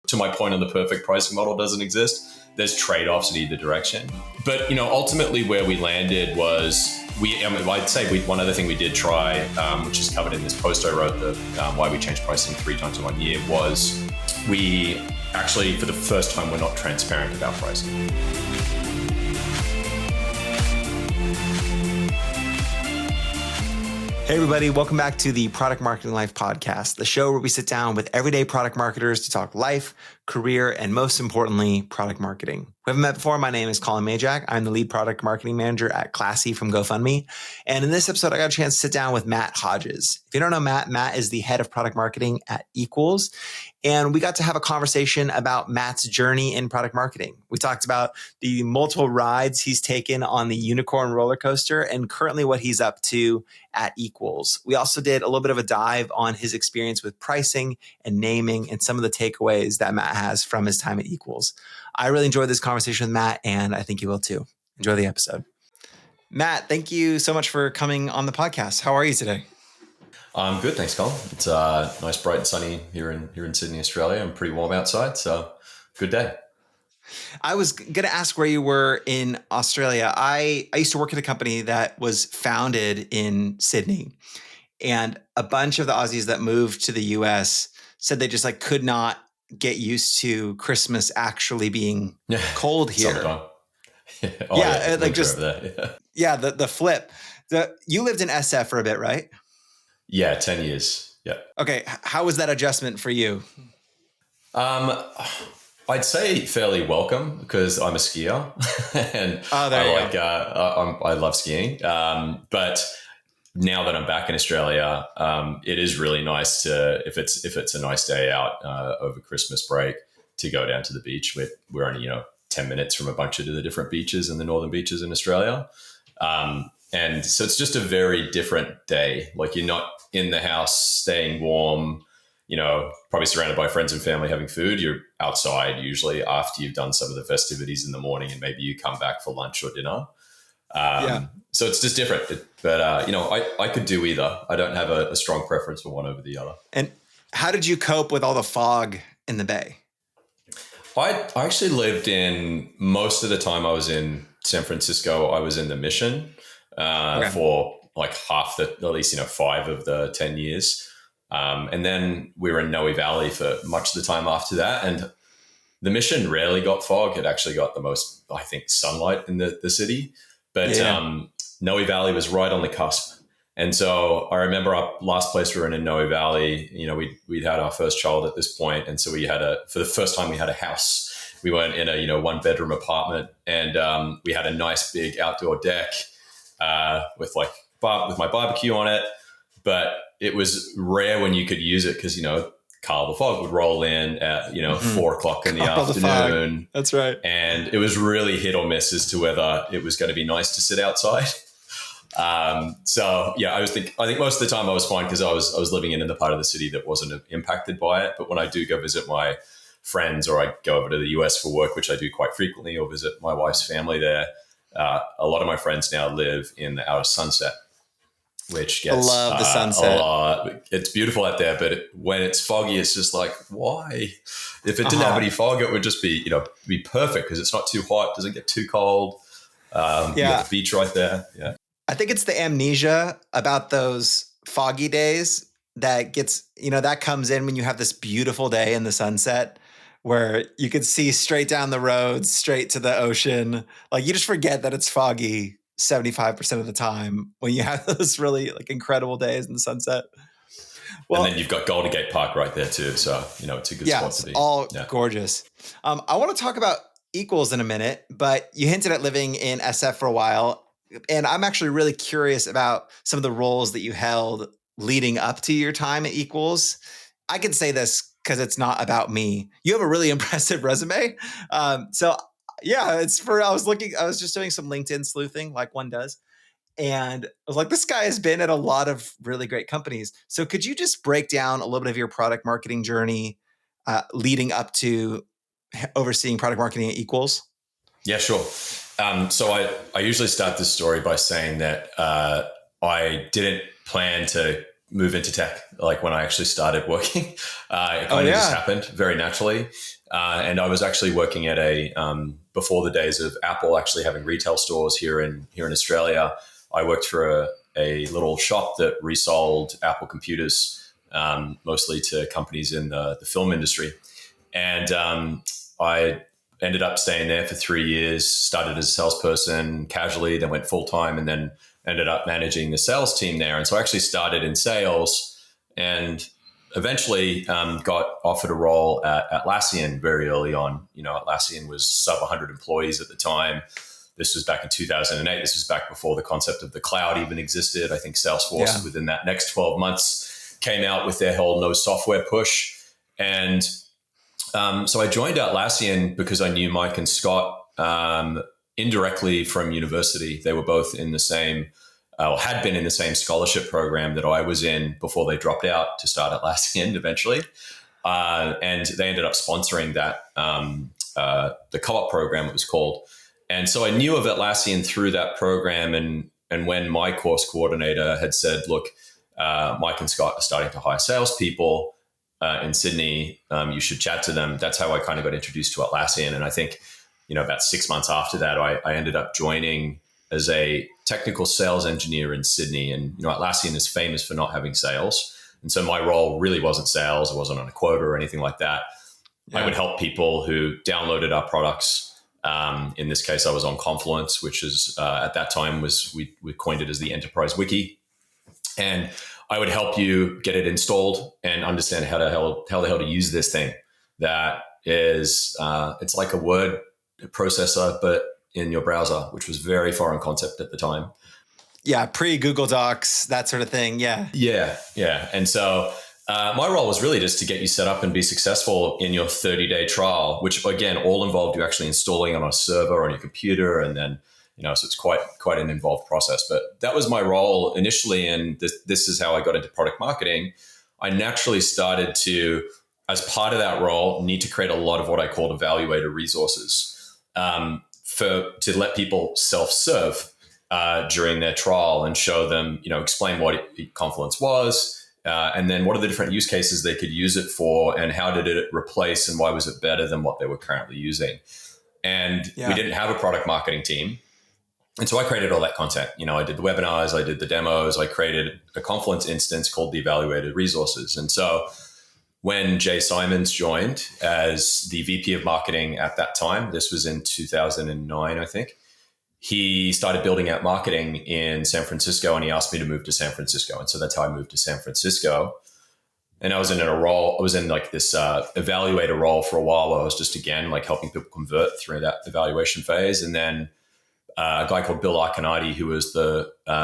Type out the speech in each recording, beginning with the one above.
to my point on the perfect pricing model doesn't exist. There's trade-offs in either direction. But, ultimately where we landed was I'd say one other thing we did try, which is covered in this post I wrote, why we changed pricing 3 times in 1 year, was we actually, for the first time, we're not transparent about pricing. Hey everybody, welcome back to the Product Marketing Life podcast, the show where we sit down with everyday product marketers to talk life, career, and most importantly, product marketing. We haven't met before. My name is Collin Mayjack. I'm the lead product marketing manager at Classy from GoFundMe. And in this episode, I got a chance to sit down with Matt Hodges. If you don't know Matt is the head of product marketing at Equals. And we got to have a conversation about Matt's journey in product marketing. We talked about the multiple rides he's taken on the unicorn roller coaster and currently what he's up to at Equals. We also did a little bit of a dive on his experience with pricing and naming and some of the takeaways that Matt has from his time at Equals. I really enjoyed this conversation with Matt, and I think you will too. Enjoy the episode. Matt, thank you so much for coming on the podcast. How are you today? I'm good, thanks, Colin. It's nice, bright and sunny here in Sydney, Australia. I'm pretty warm outside, so good day. I was going to ask where you were in Australia. I used to work at a company that was founded in Sydney, and a bunch of the Aussies that moved to the US said they just could not get used to Christmas actually being cold here. Summertime. The flip. You lived in SF for a bit, right? Yeah, 10 years. Yeah. Okay. How was that adjustment for you? I'd say fairly welcome because I'm a skier and I love skiing. But now that I'm back in Australia, it is really nice to, if it's a nice day out over Christmas break, to go down to the beach. We're only 10 minutes from a bunch of the different beaches in the northern beaches in Australia, and so it's just a very different day. You're not in the house staying warm, probably surrounded by friends and family having food. You're outside usually after you've done some of the festivities in the morning, and maybe you come back for lunch or dinner. So it's just different. But I could do either. I don't have a strong preference for one over the other. And how did you cope with all the fog in the Bay? I actually lived in, most of the time I was in San Francisco, I was in the Mission for half at least 5 of the 10 years. And then we were in Noe Valley for much of the time after that. And the Mission rarely got fog. It actually got the most, I think, sunlight in the city. But Noe Valley was right on the cusp. And so I remember our last place we were in Noe Valley, we'd had our first child at this point. And so for the first time we had a house. We weren't in a, 1-bedroom apartment, and we had a nice big outdoor deck with my barbecue on it. But it was rare when you could use it because, Carl the fog would roll in at, 4 o'clock in the afternoon. That's right. And it was really hit or miss as to whether it was going to be nice to sit outside. I think most of the time I was fine because I was living in the part of the city that wasn't impacted by it. But when I do go visit my friends, or I go over to the US for work, which I do quite frequently, or visit my wife's family there, a lot of my friends now live in the outer Sunset, which gets I love the sunset. It's beautiful out there, but when it's foggy, it's just why? If it didn't have any fog, it would just be perfect because it's not too hot, doesn't get too cold. You got the beach right there. Yeah. I think it's the amnesia about those foggy days that gets, that comes in when you have this beautiful day in the sunset where you could see straight down the road, straight to the ocean. You just forget that it's foggy 75% of the time when you have those really incredible days in the sunset. Well, and then you've got Golden Gate Park right there too. So, it's a good spot to be. All gorgeous. I want to talk about Equals in a minute, but you hinted at living in SF for a while. And I'm actually really curious about some of the roles that you held leading up to your time at Equals. I can say this because it's not about me. You have a really impressive resume. I was just doing some LinkedIn sleuthing like one does. And I was like, this guy has been at a lot of really great companies. So could you just break down a little bit of your product marketing journey leading up to overseeing product marketing at Equals? Yeah, sure. So I usually start this story by saying that I didn't plan to move into tech, like when I actually started working. It kind of just happened very naturally. And I was actually working at before the days of Apple actually having retail stores here in Australia. I worked for a little shop that resold Apple computers, mostly to companies in the film industry. And I ended up staying there for 3 years, started as a salesperson casually, then went full-time, and then ended up managing the sales team there. And so I actually started in sales and eventually got offered a role at Atlassian very early on. Atlassian was sub 100 employees at the time. This was back in 2008. This was back before the concept of the cloud even existed. I think Salesforce within that next 12 months came out with their whole no software push. And so I joined Atlassian because I knew Mike and Scott indirectly from university. They were both in the same, or had been in the same scholarship program that I was in before they dropped out to start Atlassian eventually. And they ended up sponsoring that, the co-op program it was called. And so I knew of Atlassian through that program. And when my course coordinator had said, look, Mike and Scott are starting to hire salespeople in Sydney, you should chat to them. That's how I kind of got introduced to Atlassian. And I think, about 6 months after that, I ended up joining as a technical sales engineer in Sydney. And, Atlassian is famous for not having sales. And so my role really wasn't sales. It wasn't on a quota or anything like that. Yeah. I would help people who downloaded our products. In this case, I was on Confluence, which is at that time we coined it as the Enterprise Wiki. And I would help you get it installed and understand how the hell to use this thing. That is, it's like a word processor, but in your browser, which was very foreign concept at the time. Yeah, pre-Google Docs, that sort of thing. Yeah. Yeah. And so my role was really just to get you set up and be successful in your 30-day trial, which again, all involved you actually installing on a server on your computer. And then, so it's quite an involved process. But that was my role initially. And this is how I got into product marketing. I naturally started to, as part of that role, need to create a lot of what I called evaluator resources to let people self-serve during their trial and show them, explain what Confluence was, and then what are the different use cases they could use it for, and how did it replace and why was it better than what they were currently using. And we didn't have a product marketing team. And so I created all that content. I did the webinars, I did the demos, I created a Confluence instance called the Evaluated Resources. And so when Jay Simons joined as the VP of marketing at that time, this was in 2009, I think, he started building out marketing in San Francisco, and he asked me to move to San Francisco. And so that's how I moved to San Francisco. And I was in like this evaluator role for a while where I was just, again, like helping people convert through that evaluation phase. And then a guy called Bill Arcanati, who was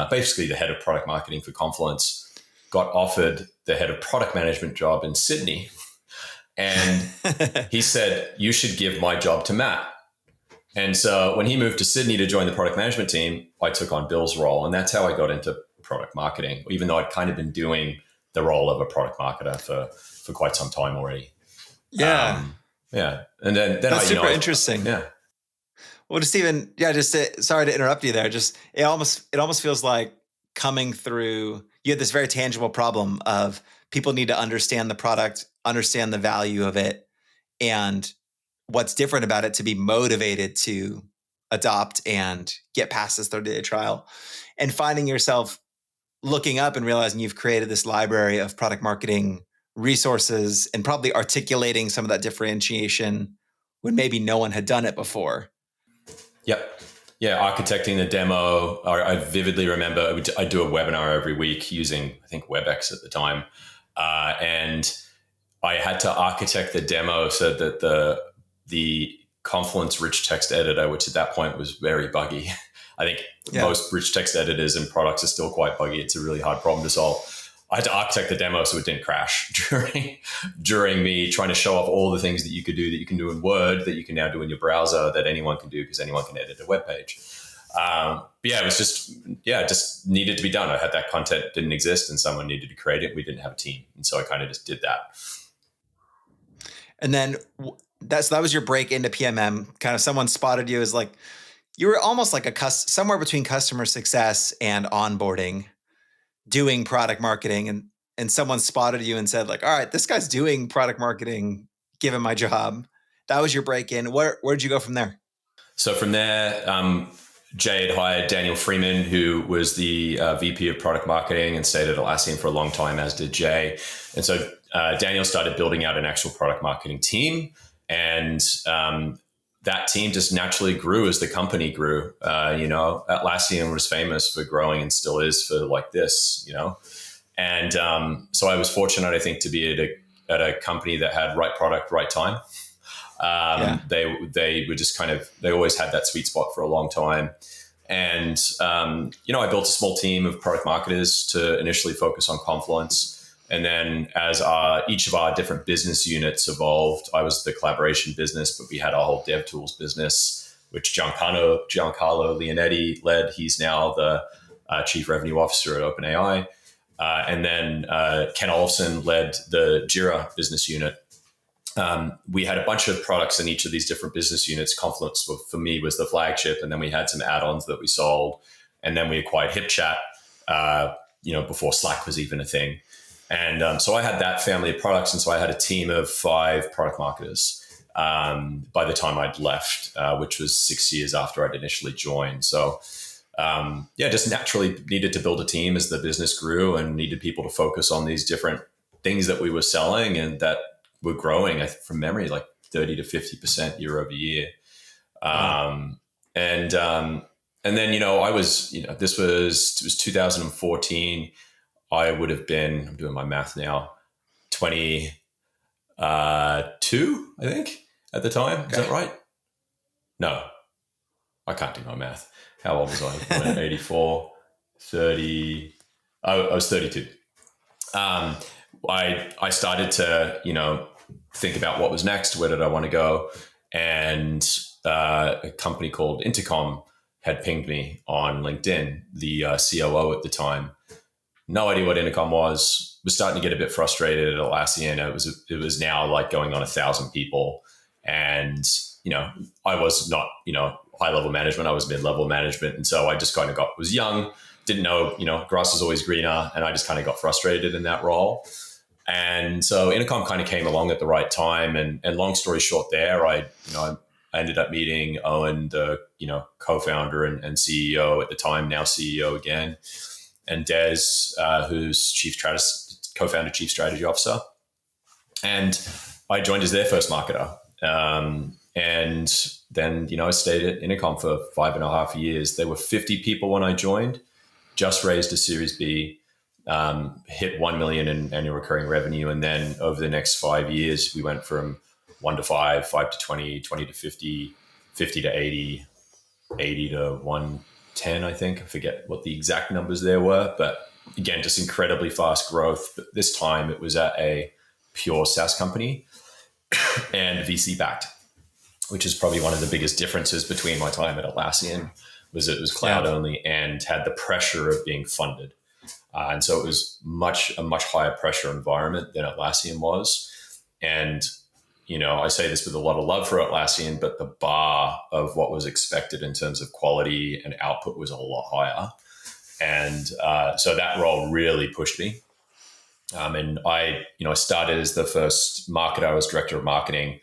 basically the head of product marketing for Confluence, got offered the head of product management job in Sydney. And he said, you should give my job to Matt. And so when he moved to Sydney to join the product management team, I took on Bill's role. And that's how I got into product marketing, even though I'd kind of been doing the role of a product marketer for quite some time already. Yeah. And then that's super interesting. Yeah. Well, sorry to interrupt you there. It almost feels like coming through, you had this very tangible problem of people need to understand the product, understand the value of it, and what's different about it to be motivated to adopt and get past this 30-day trial. And finding yourself looking up and realizing you've created this library of product marketing resources and probably articulating some of that differentiation when maybe no one had done it before. Yep. Yeah, architecting the demo. I vividly remember I do a webinar every week using, I think, WebEx at the time. And I had to architect the demo so that the Confluence rich text editor, which at that point was very buggy. I think most rich text editors and products are still quite buggy. It's a really hard problem to solve. I had to architect the demo so it didn't crash during me trying to show off all the things that you could do that you can do in Word that you can now do in your browser that anyone can do because anyone can edit a web page. It was just needed to be done. I had that content didn't exist and someone needed to create it. We didn't have a team. And so I kind of just did that. And then that was your break into PMM. Kind of someone spotted you as like, you were almost like somewhere between customer success and onboarding, doing product marketing. And and someone spotted you and said like, all right, this guy's doing product marketing, give him my job. That was your break in. Where'd you go from there? So from there, Jay had hired Daniel Freeman, who was the VP of product marketing and stayed at Atlassian for a long time, as did Jay. And so Daniel started building out an actual product marketing team. And that team just naturally grew as the company grew. Atlassian was famous for growing and still is for like this, And so I was fortunate, I think, to be at a company that had right product, right time. They were just they always had that sweet spot for a long time. And, I built a small team of product marketers to initially focus on Confluence. And then as each of our different business units evolved, I was the collaboration business, but we had our whole dev tools business, which Giancarlo Leonetti led. He's now the chief revenue officer at OpenAI. And then Ken Olofsson led the Jira business unit. We had a bunch of products in each of these different business units. Confluence, for me, was the flagship. And then we had some add-ons that we sold. And then we acquired HipChat, before Slack was even a thing. And so I had that family of products. And so I had a team of 5 product marketers by the time I'd left, which was 6 years after I'd initially joined. So, just naturally needed to build a team as the business grew and needed people to focus on these different things that we were selling and that were growing, from memory, like 30 to 50% year over year. And then, I was, it was 2014. I would have been, I'm doing my math now, 22, I think, at the time. Okay. Is that right? No, I can't do my math. How old was I? 84, 30. I was 32. I started to, think about what was next. Where did I want to go? And a company called Intercom had pinged me on LinkedIn, the COO at the time. No idea what Intercom was starting to get a bit frustrated at Atlassian. It was now like going on 1,000 people. And, I was not, high level management. I was mid-level management. And so I just was young, didn't know, grass is always greener. And I just kind of got frustrated in that role. And so Intercom kind of came along at the right time. And long story short there, I ended up meeting Owen, the, co-founder and CEO at the time, now CEO again. And Des, who's co-founder, chief strategy officer. And I joined as their first marketer. And then, I stayed at Intercom for 5.5 years. There were 50 people when I joined, just raised a Series B, hit 1 million in annual recurring revenue. And then over the next 5 years, we went from 1 to 5, 5 to 20, 20 to 50, 50 to 80, 80 to 110, I think. I forget what the exact numbers there were, but again, just incredibly fast growth. But this time it was at a pure SaaS company and VC backed, which is probably one of the biggest differences between my time at Atlassian. Was it was cloud only and had the pressure of being funded. And so it was a much higher pressure environment than Atlassian was. And, I say this with a lot of love for Atlassian, but the bar of what was expected in terms of quality and output was a lot higher. And so that role really pushed me. And I started as the first marketer. I was director of marketing.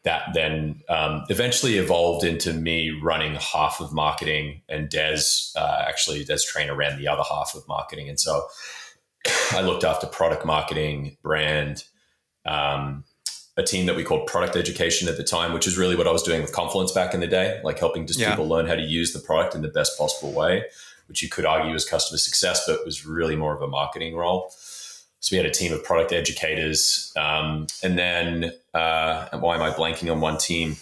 That then eventually evolved into me running half of marketing, and Des Trainer ran the other half of marketing. And so I looked after product marketing, brand, a team that we called product education at the time, which is really what I was doing with Confluence back in the day, like helping just people learn how to use the product in the best possible way, which you could argue was customer success, but was really more of a marketing role. So we had a team of product educators. And then, why am I blanking on one team?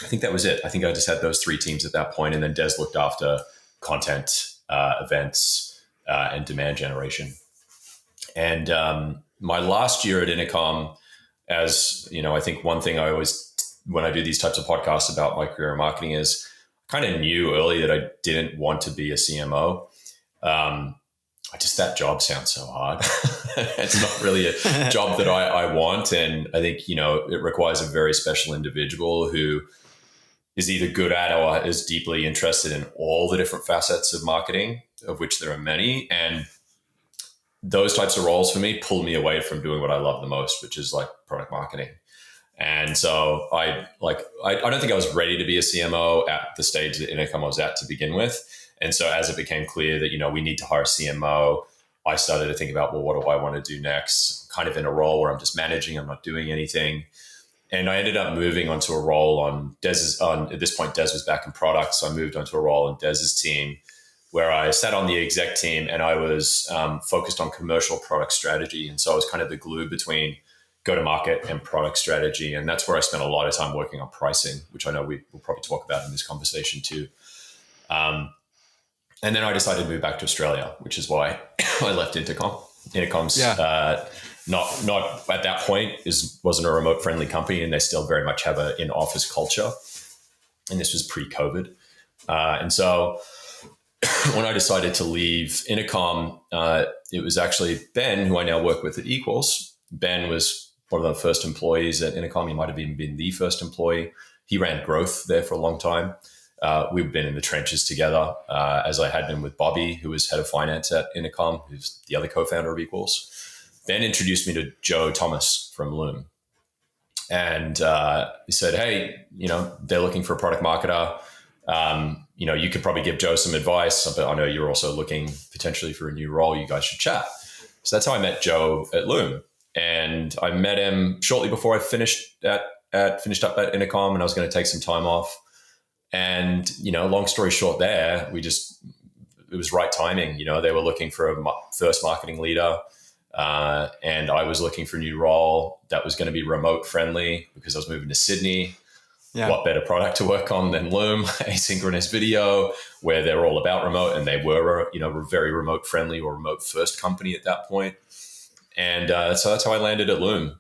I think that was it. I think I just had those 3 teams at that point. And then Des looked after content, events, and demand generation. And my last year at Intercom, as I think one thing I always, when I do these types of podcasts about my career in marketing, is I kind of knew early that I didn't want to be a CMO. That job sounds so hard. It's not really a job that I want. And I think, it requires a very special individual who is either good at or is deeply interested in all the different facets of marketing, of which there are many. And those types of roles for me pulled me away from doing what I love the most, which is like product marketing. And so I don't think I was ready to be a CMO at the stage that Intercom was at to begin with. And so as it became clear that, we need to hire a CMO, I started to think about, well, what do I want to do next? Kind of in a role where I'm just managing, I'm not doing anything. And I ended up moving onto a role on Des's, at this point, Des was back in product. So I moved onto a role on Des's team where I sat on the exec team and I was focused on commercial product strategy. And so I was kind of the glue between go-to-market and product strategy. And that's where I spent a lot of time working on pricing, which I know we will probably talk about in this conversation too. And then I decided to move back to Australia, which is why I left Intercom. Intercom's not at that point wasn't a remote friendly company, and they still very much have an in-office culture. And this was pre-COVID. And so when I decided to leave Intercom, it was actually Ben, who I now work with at Equals. Ben was one of the first employees at Intercom. He might have even been the first employee. He ran growth there for a long time. We've been in the trenches together, as I had been with Bobby, who was head of finance at Intercom, who's the other co-founder of Equals. Ben introduced me to Joe Thomas from Loom. And he said, hey, they're looking for a product marketer. You could probably give Joe some advice, but I know you're also looking potentially for a new role. You guys should chat. So that's how I met Joe at Loom. And I met him shortly before I finished up at Intercom, and I was going to take some time off. And, long story short there, it was right timing. They were looking for a first marketing leader. And I was looking for a new role that was going to be remote friendly because I was moving to Sydney. Yeah. What better product to work on than Loom, asynchronous video, where they're all about remote, and they were, very remote friendly or remote first company at that point. And so that's how I landed at Loom.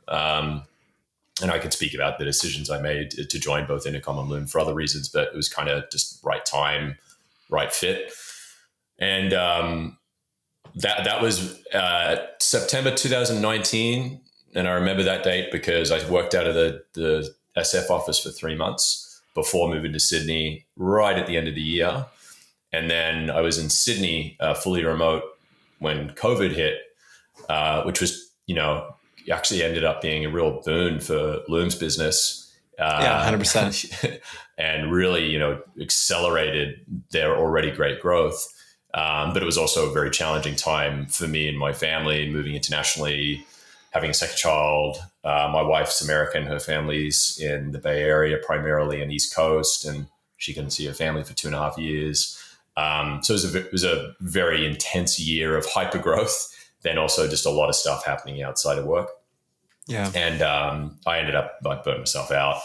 And I could speak about the decisions I made to join both Intercom and Loom for other reasons, but it was kind of just right time, right fit. And that was September 2019. And I remember that date because I worked out of the SF office for 3 months before moving to Sydney right at the end of the year. And then I was in Sydney fully remote when COVID hit, which was, actually ended up being a real boon for Loom's business. 100%. And really, accelerated their already great growth. But it was also a very challenging time for me and my family, moving internationally, having a second child. My wife's American, her family's in the Bay Area, primarily in East Coast, and she couldn't see her family for 2.5 years. So it was a very intense year of hyper growth. Then also just a lot of stuff happening outside of work. Yeah. And I ended up, I burnt myself out.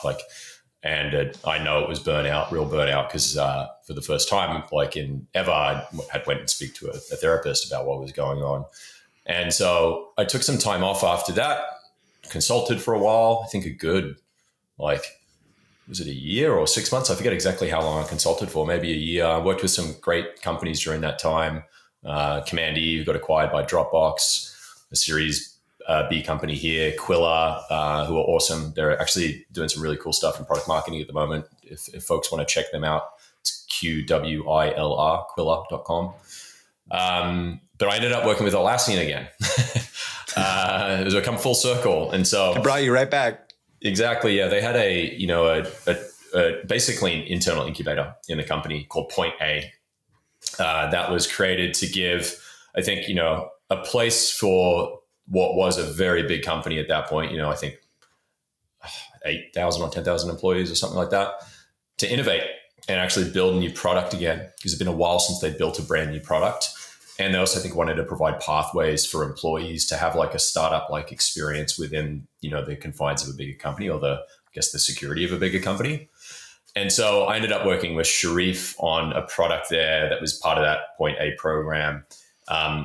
And I know it was real burnout, because for the first time, I had went and speak to a therapist about what was going on. And so I took some time off after that, consulted for a while. I think a good, was it a year or 6 months? I forget exactly how long I consulted for, maybe a year. I worked with some great companies during that time. Command E, who got acquired by Dropbox, a Series B company here, Quilla, who are awesome. They're actually doing some really cool stuff in product marketing at the moment. If folks want to check them out, it's QWILR, Quilla.com. But I ended up working with Atlassian again. It was come full circle. And so it brought you right back. Exactly. Yeah. They had basically an internal incubator in the company called Point A. That was created to give, I think, a place for what was a very big company at that point, I think 8,000 or 10,000 employees or something like that, to innovate and actually build a new product again, because it's been a while since they built a brand new product. And they also, I think, wanted to provide pathways for employees to have a startup-like experience within, the confines of a bigger company, or the security of a bigger company. And so I ended up working with Sharif on a product there that was part of that Point A program,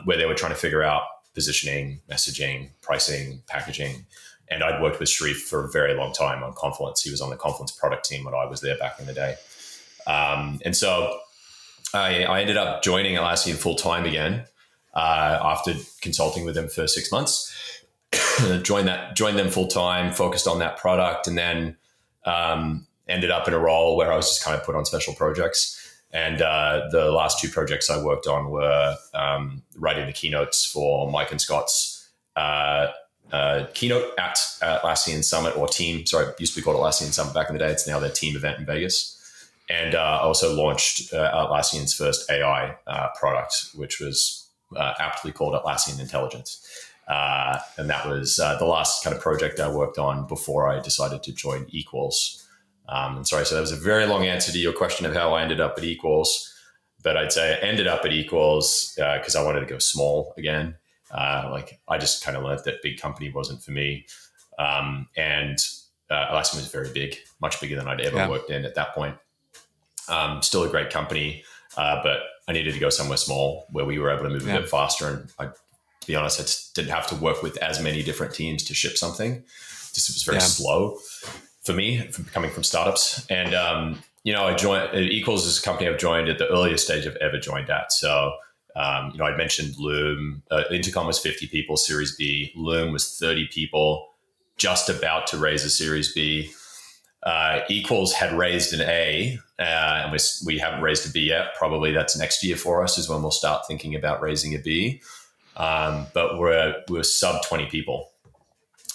where they were trying to figure out positioning, messaging, pricing, packaging. And I'd worked with Sharif for a very long time on Confluence. He was on the Confluence product team when I was there back in the day. And so I ended up joining Atlassian full time again after consulting with them for 6 months. Joined them full time, focused on that product, and then ended up in a role where I was just kind of put on special projects. And the last two projects I worked on were writing the keynotes for Mike and Scott's keynote at Atlassian Summit, or Team. Sorry, it used to be called Atlassian Summit back in the day. It's now their Team event in Vegas. And I also launched Atlassian's first AI product, which was aptly called Atlassian Intelligence. And that was the last kind of project I worked on before I decided to join Equals. And sorry, so that was a very long answer to your question of how I ended up at Equals. But I'd say I ended up at Equals because I wanted to go small again. I just kind of learned that big company wasn't for me. And Atlassian was very big, much bigger than I'd ever worked in at that point. Still a great company, but I needed to go somewhere small where we were able to move a bit faster. And to be honest, I just didn't have to work with as many different teams to ship something. Just it was very slow for me, coming from startups. And, I joined Equals is a company I've joined at the earliest stage I've ever joined at. So, I'd mentioned Loom. Intercom was 50 people, Series B. Loom was 30 people, just about to raise a Series B. Equals had raised an A, and we haven't raised a B yet. Probably that's next year for us is when we'll start thinking about raising a B. But we're sub 20 people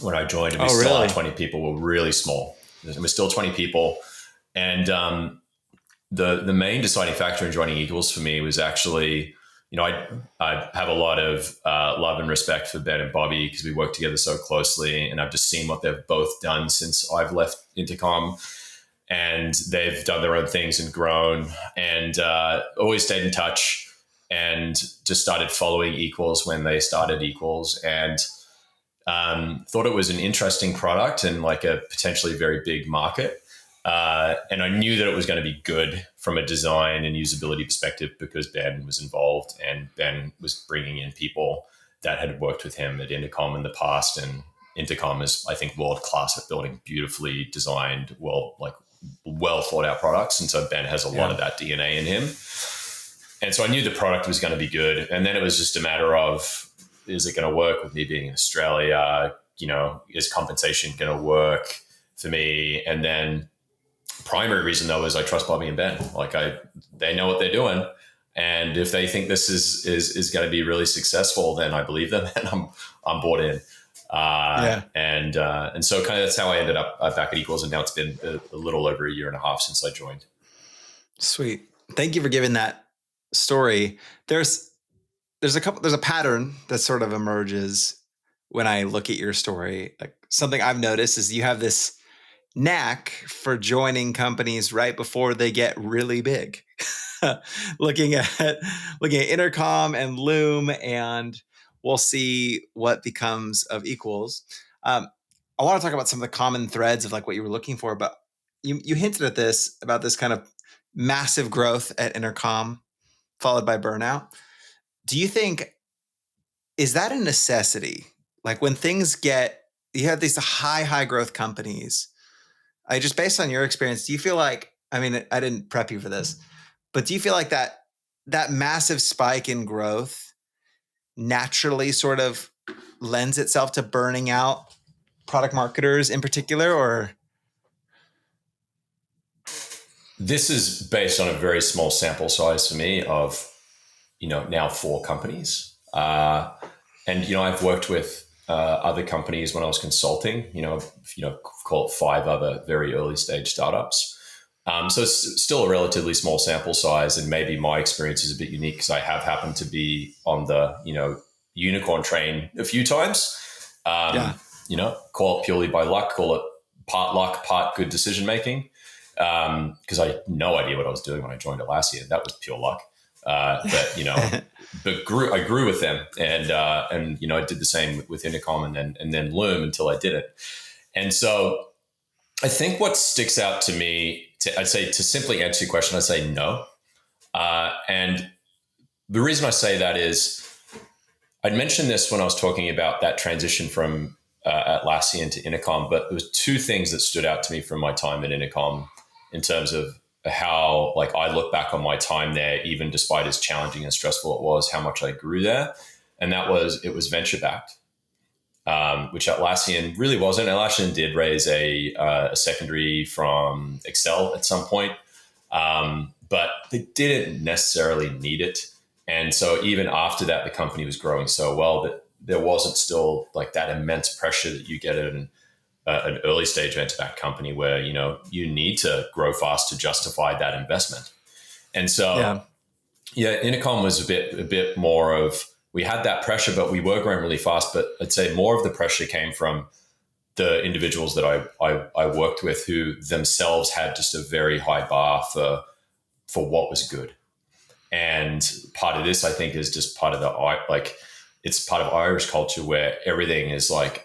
when I joined, and we still are 20 people. We're really small, and we're still 20 people. And the main deciding factor in joining Equals for me was actually, I have a lot of love and respect for Ben and Bobby because we work together so closely, and I've just seen what they've both done since I've left Intercom, and they've done their own things and grown, and always stayed in touch, and just started following Equals when they started Equals, and thought it was an interesting product and like a potentially very big market. And I knew that it was going to be good from a design and usability perspective because Ben was involved, and Ben was bringing in people that had worked with him at Intercom in the past. And Intercom is, I think, world-class at building beautifully designed, well thought out products. And so Ben has a lot of that DNA in him. And so I knew the product was going to be good. And then it was just a matter of, is it going to work with me being in Australia? Is compensation going to work for me? And then primary reason though is I trust Bobby and Ben. They know what they're doing, and if they think this is going to be really successful, then I believe them, and I'm bought in. And so kind of that's how I ended up back at Equals, and now it's been a little over a year and a half since I joined. Sweet, thank you for giving that story. There's a pattern that sort of emerges when I look at your story. Like, something I've noticed is you have this knack for joining companies right before they get really big. looking at Intercom and Loom, and we'll see what becomes of Equals. I want to talk about some of the common threads of like what you were looking for, but you hinted at this about this kind of massive growth at Intercom followed by burnout. Do you think, is that a necessity? Like when you have these high growth companies, just based on your experience, do you feel like, I mean, I didn't prep you for this, but do you feel like that massive spike in growth naturally sort of lends itself to burning out product marketers in particular, or? This is based on a very small sample size for me of, now 4 companies. And, I've worked with other companies when I was consulting, call it 5 other very early stage startups. So it's still a relatively small sample size, and maybe my experience is a bit unique because I have happened to be on the, unicorn train a few times. Call it purely by luck, call it part luck, part good decision making. Because I had no idea what I was doing when I joined Atlassian. That was pure luck. But I grew with them, and I did the same with Intercom and then Loom until I did it. And so I think what sticks out to me, I'd say to simply answer your question, I'd say no. And the reason I say that is I'd mentioned this when I was talking about that transition from Atlassian to Intercom, but there was 2 things that stood out to me from my time at Intercom in terms of how, like, I look back on my time there, even despite as challenging and stressful it was, how much I grew there. And it was venture backed, which Atlassian really wasn't. Atlassian did raise a secondary from Excel at some point. but they didn't necessarily need it. And so even after that, the company was growing so well that there wasn't still like that immense pressure that you get in an early stage venture-backed company where, you need to grow fast to justify that investment. And so, Intercom was a bit more of, we had that pressure, but we were growing really fast. But I'd say more of the pressure came from the individuals that I worked with, who themselves had just a very high bar for what was good. And part of this, I think, is just part of it's part of Irish culture where everything is like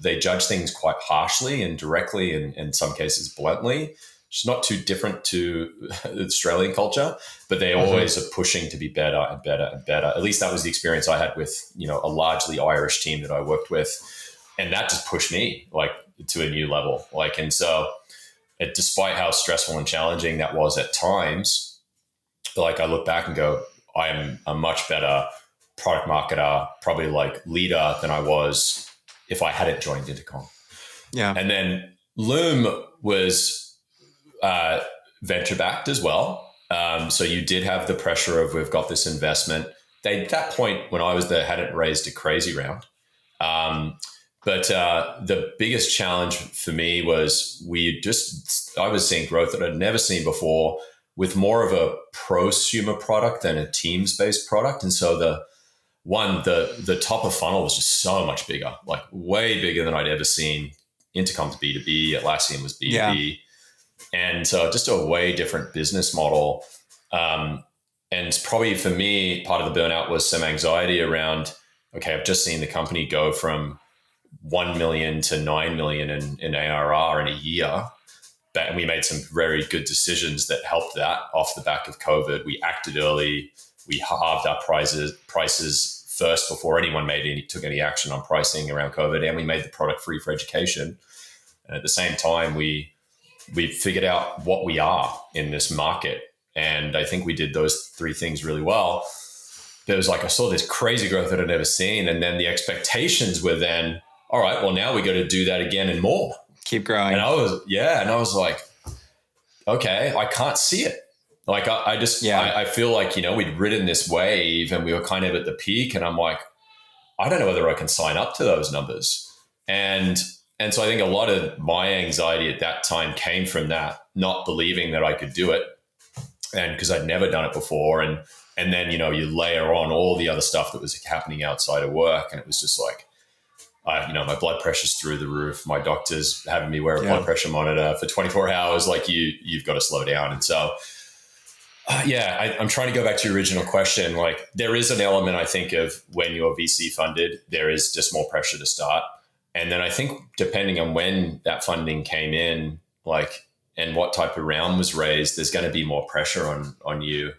they judge things quite harshly and directly, and in some cases bluntly. It's not too different to Australian culture, but they always are pushing to be better and better and better. At least that was the experience I had with, a largely Irish team that I worked with. And that just pushed me like to a new level. And so despite how stressful and challenging that was at times, I look back and go, I am a much better product marketer, probably leader than I was if I hadn't joined Intercom. Yeah. And then Loom was venture backed as well. So you did have the pressure of, we've got this investment. They, at that point when I was there, hadn't raised a crazy round. But the biggest challenge for me was I was seeing growth that I'd never seen before, with more of a prosumer product than a teams-based product. And so the top of funnel was just so much bigger, way bigger than I'd ever seen. Intercom's B2B, Atlassian was B2B. Yeah. And so just a way different business model. And probably for me, part of the burnout was some anxiety around, okay, I've just seen the company go from 1 million to 9 million in ARR in a year. And we made some very good decisions that helped that off the back of COVID. We acted early. We halved our prices first before anyone took any action on pricing around COVID. And we made the product free for education. And at the same time, we figured out what we are in this market. And I think we did those three things really well. There was I saw this crazy growth that I'd never seen. And then the expectations were then, all right, well, now we got to do that again and more. Keep growing. And I was like, okay, I can't see it. I feel like, we'd ridden this wave and we were kind of at the peak, and I'm like, I don't know whether I can sign up to those numbers. And so I think a lot of my anxiety at that time came from that, not believing that I could do it. And because I'd never done it before. And then, you layer on all the other stuff that was happening outside of work. And it was just my blood pressure's through the roof. My doctor's having me wear a blood pressure monitor for 24 hours. You've got to slow down. And so, I'm trying to go back to your original question. There is an element, I think, of when you're VC funded, there is just more pressure to start. And then I think depending on when that funding came in, and what type of round was raised, there's going to be more pressure on you.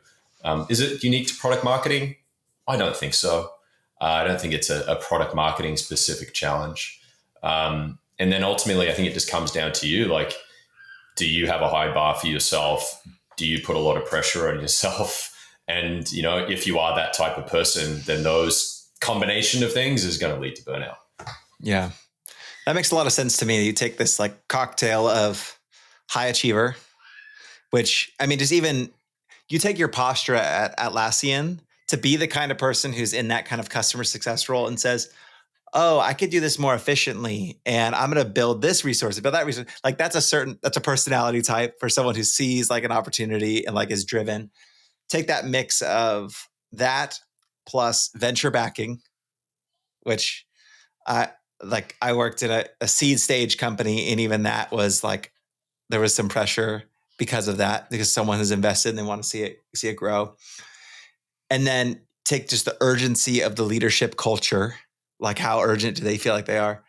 Is it unique to product marketing? I don't think so. I don't think it's a product marketing specific challenge. And then ultimately, I think it just comes down to you. Do you have a high bar for yourself? Do you put a lot of pressure on yourself? And, if you are that type of person, then those combination of things is going to lead to burnout. Yeah. That makes a lot of sense to me. You take this cocktail of high achiever, which, just even you take your posture at Atlassian to be the kind of person who's in that kind of customer success role and says, oh, I could do this more efficiently, and I'm going to build this resource, build that resource. That's a personality type for someone who sees an opportunity and is driven. Take that mix of that plus venture backing, which I worked at a seed stage company, and even that was there was some pressure because of that, because someone has invested and they want to see it grow. And then take just the urgency of the leadership culture. How urgent do they feel like they are?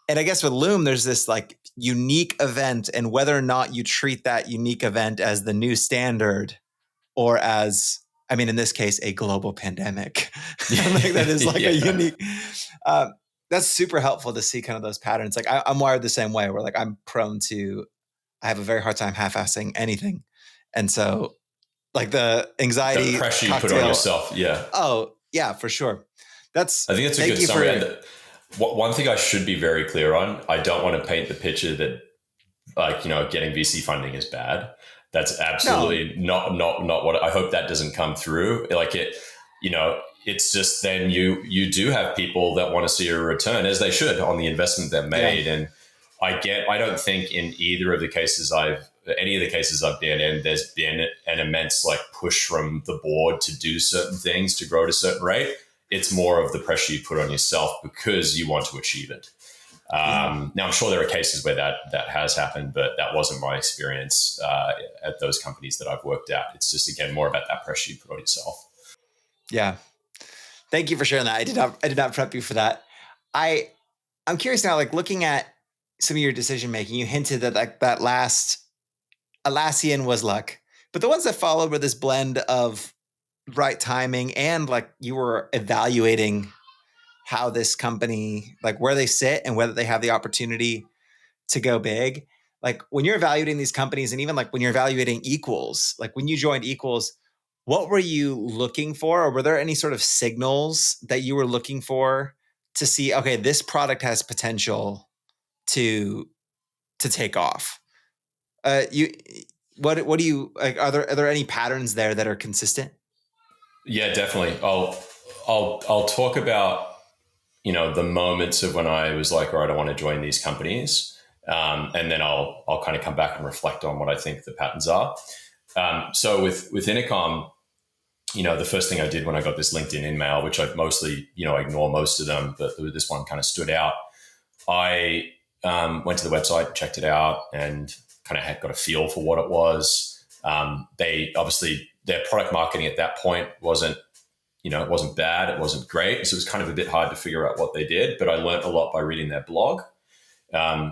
And I guess with Loom, there's this unique event, and whether or not you treat that unique event as the new standard or as, in this case, a global pandemic. That is a unique, that's super helpful to see kind of those patterns. I'm wired the same way where I have a very hard time half-assing anything. And so the anxiety, the pressure you put on yourself. Yeah. Oh yeah, for sure. I think it's a good summary. One thing I should be very clear on, I don't want to paint the picture that like, getting VC funding is bad. That's No. absolutely not what I hope that doesn't come through. Like it's just then you do have people that want to see a return, as they should, on the investment they've made. And I don't think in either of the cases any of the cases I've been in, there's been an immense like push from the board to do certain things to grow at a certain rate. It's more of the pressure you put on yourself because you want to achieve it. Now, I'm sure there are cases where that has happened, but that wasn't my experience at those companies that I've worked at. It's just, again, more about that pressure you put on yourself. Yeah. Thank you for sharing that. I did not prep you for that. I'm curious now, like looking at some of your decision making, you hinted that like that last Atlassian was luck, but the ones that followed were this blend of right timing and like you were evaluating how this company, like where they sit and whether they have the opportunity to go big. Like when you're evaluating these companies, and even like when you're evaluating Equals, like when you joined Equals, what were you looking for? Or were there any sort of signals that you were looking for to see, okay, this product has potential to take off? What do you like? Are there any patterns there that are consistent? Yeah, definitely. I'll talk about the moments of when I was like, all right, I want to join these companies, and then I'll kind of come back and reflect on what I think the patterns are. So with Intercom, the first thing I did when I got this LinkedIn email, which I mostly ignore most of them, but this one kind of stood out. I went to the website, checked it out, and kind of got a feel for what it was. They obviously, their product marketing at that point wasn't bad. It wasn't great. So it was kind of a bit hard to figure out what they did, but I learned a lot by reading their blog.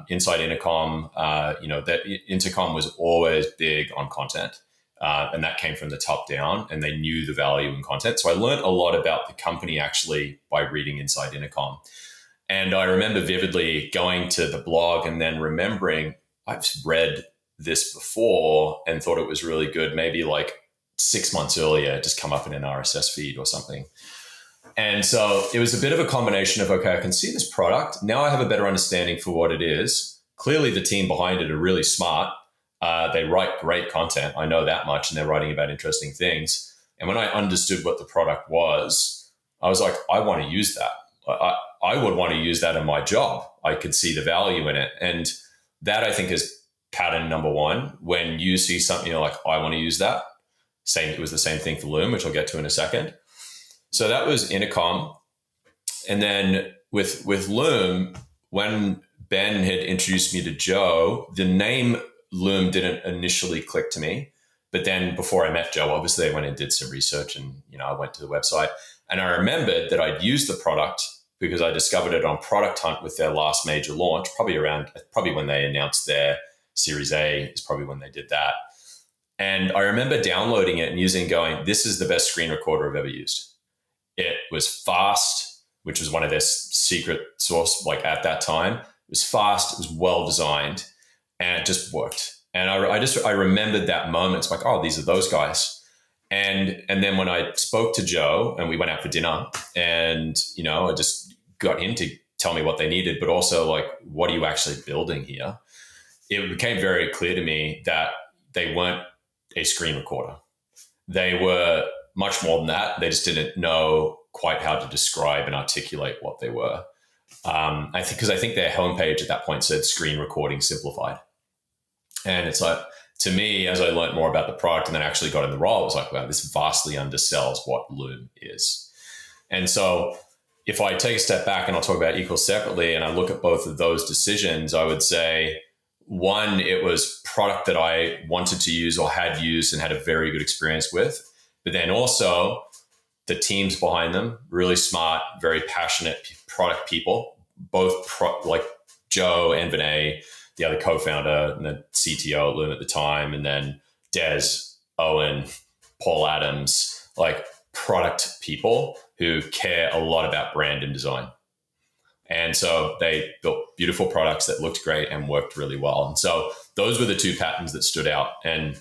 Inside Intercom, that Intercom was always big on content. And that came from the top down, and they knew the value in content. So I learned a lot about the company actually by reading Inside Intercom. And I remember vividly going to the blog and then remembering I've read this before and thought it was really good, maybe like 6 months earlier, just come up in an RSS feed or something. And so it was a bit of a combination of, okay, I can see this product. Now I have a better understanding for what it is. Clearly the team behind it are really smart. They write great content. I know that much, and they're writing about interesting things. And when I understood what the product was, I was like, I want to use that. I would want to use that in my job. I could see the value in it. And that, I think, is pattern number one. When you see something, you're like, I want to use that. It was the same thing for Loom, which I'll get to in a second. So that was Intercom. And then with Loom, when Ben had introduced me to Joe, the name Loom didn't initially click to me. But then before I met Joe, obviously I went and did some research, and I went to the website, and I remembered that I'd used the product because I discovered it on Product Hunt with their last major launch, probably when they announced their Series A is probably when they did that. And I remember downloading it and going, this is the best screen recorder I've ever used. It was fast, which was one of their secret sauce, like at that time. It was fast, it was well designed, and it just worked. And I remembered that moment. It's like, oh, these are those guys. And then when I spoke to Joe and we went out for dinner, and I just got him to tell me what they needed, but also like, what are you actually building here? It became very clear to me that they weren't a screen recorder. They were much more than that. They just didn't know quite how to describe and articulate what they were. I think their homepage at that point said screen recording simplified. And it's like, to me, as I learned more about the product and then actually got in the role, I was like, wow, this vastly undersells what Loom is. And so if I take a step back and I'll talk about Equals separately, and I look at both of those decisions, I would say, one, it was product that I wanted to use or had used and had a very good experience with. But then also the teams behind them, really smart, very passionate product people, both like Joe and Vinay, the other co-founder and the CTO at Loom at the time, and then Des, Owen, Paul Adams, like product people who care a lot about brand and design. And so they built beautiful products that looked great and worked really well. And so those were the two patterns that stood out. And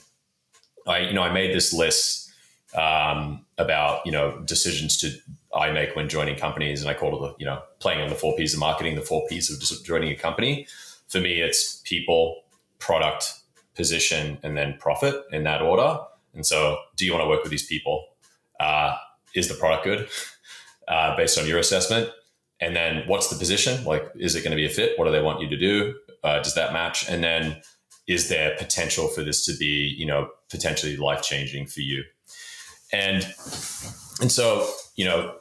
I made this list about, decisions I make when joining companies. And I called it, playing on the 4 Ps of marketing, the 4 Ps of just joining a company. For me, it's people, product, position, and then profit in that order. And so do you want to work with these people? Is the product good based on your assessment? And then what's the position? Like, is it going to be a fit? What do they want you to do? Does that match? And then is there potential for this to be, potentially life-changing for you? And so,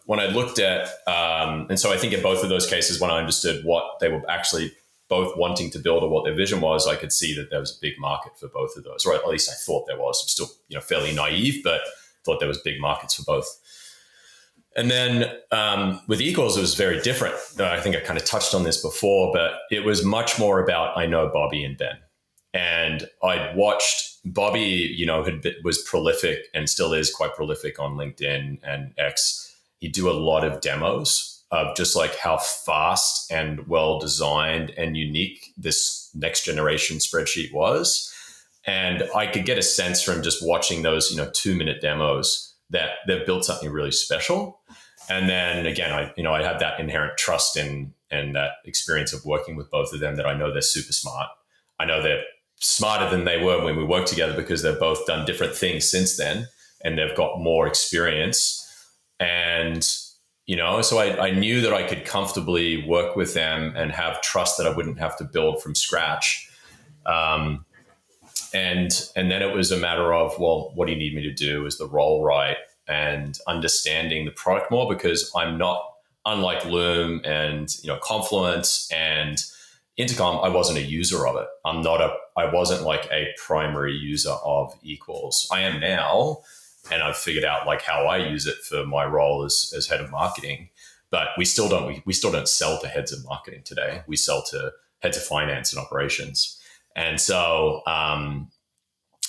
when I looked at, and so I think in both of those cases, when I understood what they were actually both wanting to build or what their vision was, I could see that there was a big market for both of those, or at least I thought there was. I'm still, fairly naive, but thought there was big markets for both. And then with Equals, it was very different. I think I kind of touched on this before, but it was much more about, I know Bobby and Ben. And I'd watched Bobby, was prolific and still is quite prolific on LinkedIn and X. He'd do a lot of demos of just like how fast and well designed and unique this next generation spreadsheet was. And I could get a sense from just watching those, 2-minute demos that they've built something really special. And then again, I had that inherent trust in and that experience of working with both of them, that I know they're super smart. I know they're smarter than they were when we worked together, because they've both done different things since then and they've got more experience. And, so I knew that I could comfortably work with them and have trust that I wouldn't have to build from scratch. And then it was a matter of, well, what do you need me to do? Is the role right? And understanding the product more, because I'm not, unlike Loom and Confluence and Intercom, I wasn't a user of it. I wasn't like a primary user of Equals. I am now, and I've figured out like how I use it for my role as head of marketing. But we still don't sell to heads of marketing today. We sell to heads of finance and operations. And so,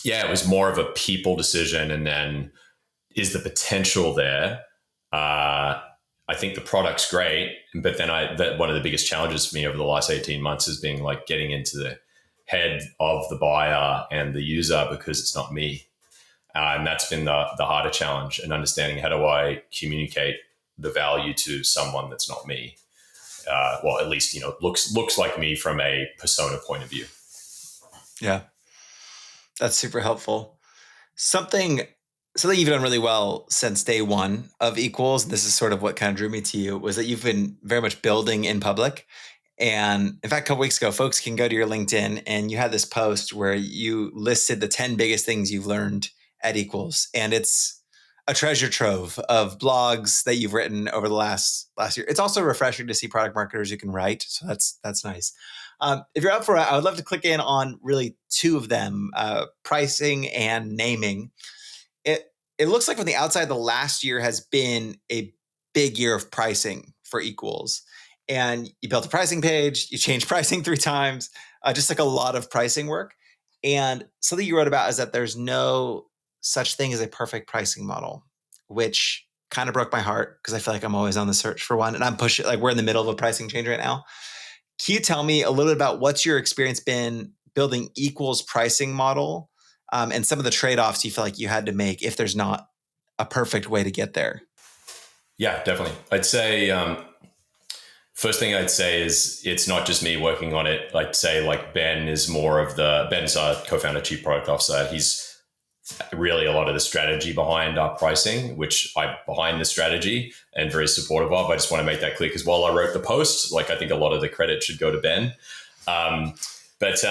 it was more of a people decision. And then, is the potential there? I think the product's great, but then one of the biggest challenges for me over the last 18 months has been like getting into the head of the buyer and the user, because it's not me. And that's been the harder challenge, and understanding how do I communicate the value to someone that's not me. Well, at least, looks like me from a persona point of view. Yeah, that's super helpful. Something you've done really well since day one of Equals, this is sort of what kind of drew me to you, was that you've been very much building in public. And in fact, a couple weeks ago, folks can go to your LinkedIn, and you had this post where you listed the 10 biggest things you've learned at Equals. And it's a treasure trove of blogs that you've written over the last year. It's also refreshing to see product marketers who can write. So that's nice. If you're up for it, I would love to click in on really two of them, pricing and naming. It looks like from the outside, the last year has been a big year of pricing for Equals. And you built a pricing page, you changed pricing 3 times, just like a lot of pricing work. And something you wrote about is that there's no such thing as a perfect pricing model, which kind of broke my heart, because I feel like I'm always on the search for one. And I'm pushing, like we're in the middle of a pricing change right now. Can you tell me a little bit about what's your experience been building Equals pricing model, and some of the trade-offs you feel like you had to make if there's not a perfect way to get there? Yeah, definitely. I'd say first thing I'd say is it's not just me working on it. I'd say like Ben's our co-founder, chief product officer. He's really a lot of the strategy behind our pricing, which I'm behind the strategy and very supportive of. I just want to make that clear, because while I wrote the post, like I think a lot of the credit should go to Ben. But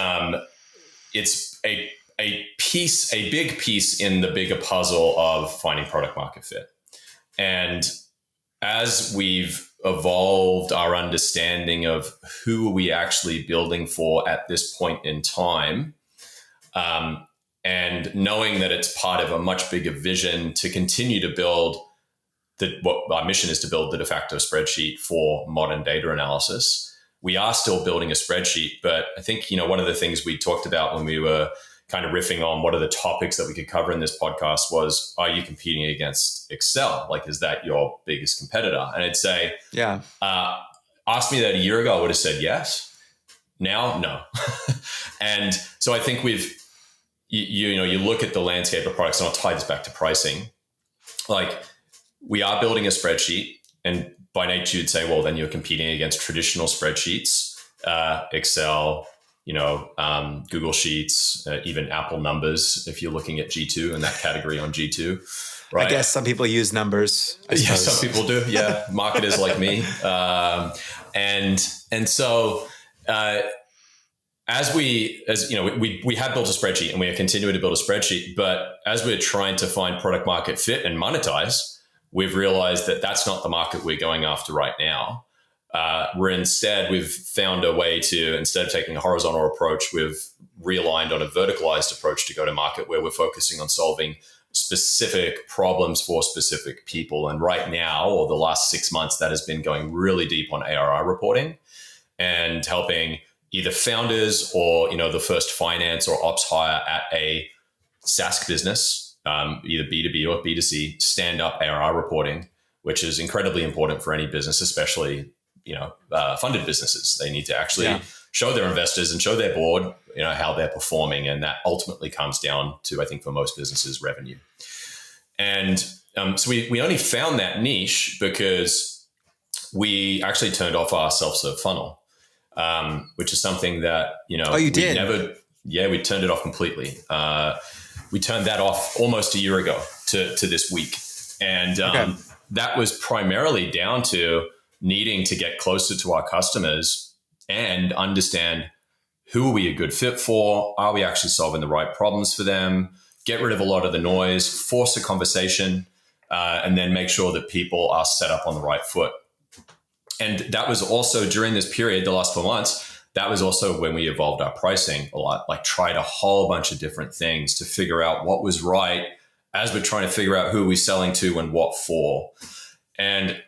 it's a big piece in the bigger puzzle of finding product market fit. And as we've evolved our understanding of who are we actually building for at this point in time, and knowing that it's part of a much bigger vision to continue to build what our mission is, to build the de facto spreadsheet for modern data analysis. We are still building a spreadsheet, but I think, one of the things we talked about when we were kind of riffing on what are the topics that we could cover in this podcast was, are you competing against Excel? Like, is that your biggest competitor? And I'd say, yeah. Asked me that a year ago, I would have said yes. Now, no. And so I think you look at the landscape of products, and I'll tie this back to pricing. Like, we are building a spreadsheet, and by nature you'd say, well, then you're competing against traditional spreadsheets, Excel, Google Sheets, even Apple Numbers, if you're looking at G2 and that category on G2. Right? I guess some people use numbers. Yeah, some people do. Yeah, marketers like me. And so as we have built a spreadsheet and we are continuing to build a spreadsheet, but as we're trying to find product market fit and monetize, we've realized that that's not the market we're going after right now. We've found a way to, instead of taking a horizontal approach, we've realigned on a verticalized approach to go to market, where we're focusing on solving specific problems for specific people. And right now, or the last 6 months, that has been going really deep on ARR reporting and helping either founders or, the first finance or ops hire at a SaaS business, either B2B or B2C, stand up ARR reporting, which is incredibly important for any business, especially funded businesses. They need to actually show their investors and show their board, how they're performing. And that ultimately comes down to, I think, for most businesses, revenue. And so we only found that niche because we actually turned off our self-serve funnel, which is something that, Oh, you did? We turned it off completely. We turned that off almost a year ago to this week. And that was primarily down to needing to get closer to our customers and understand, who are we a good fit for? Are we actually solving the right problems for them? Get rid of a lot of the noise, force a conversation, and then make sure that people are set up on the right foot. And that was also during this period, the last 4 months, that was also when we evolved our pricing a lot, like tried a whole bunch of different things to figure out what was right as we're trying to figure out who we're selling to and what for. And